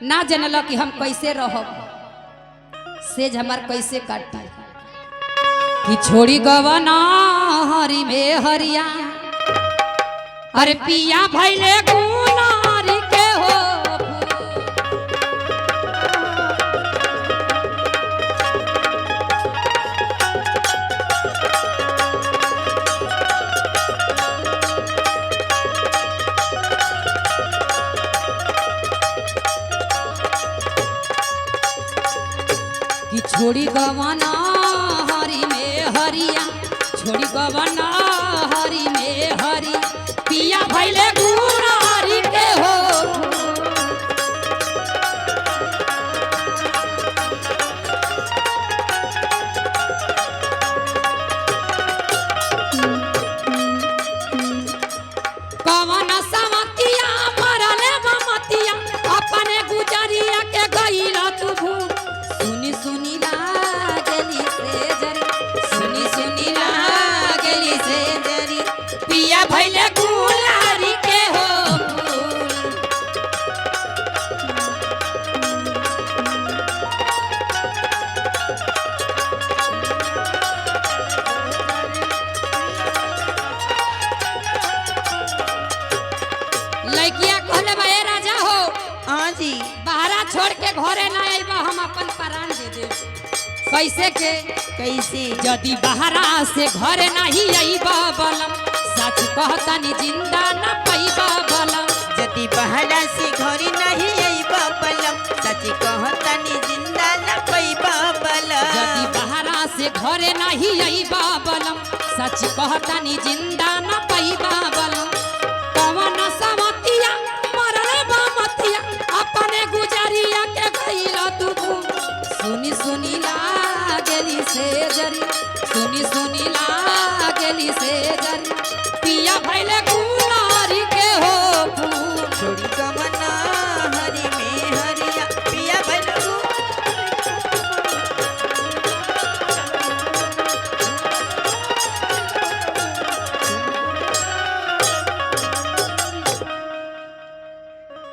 ना जनल कि हम कैसे रहब सेज हमार कैसे काटी कि छोड़ी गवना हरी में हरिया अरे पिया भैले गुनारी के हो कि छोड़ी गवना हरी में हरिया छोड़ी गवना हरी में हरी पिया भैले गुनारी के हो कवन समतिया मरले बमतिया अपने गुजरिया के गईला तू भूल सुनी सुनी लागली से जरी सुनी सुनी लागली से जरी पिया भैले गुलारी के हो लड़किया कहले बा ए राजा हो हाँ जी बाहरा छोड़ के घरे ना आइबा हम अपन प्राण दे दे कैसे के कैसे यदि बाहरा से घरे नहीं आइबा बलम सच कहतनी जिंदा न पैबा बलम यदि बहरा से घरी नहीं अइबा बलम सच कहतनी जिंदा न पैबा बलम यदि बाहरा से घरे नहीं आइबा बलम सच कहतनी जिंदा न पैबा बलम कवन समतिया मरले बमतिया अपने गुजरिया के गईला तू सुनी सुनी लागली से जरी सुनी सुनी लागली से जरी पिया भैले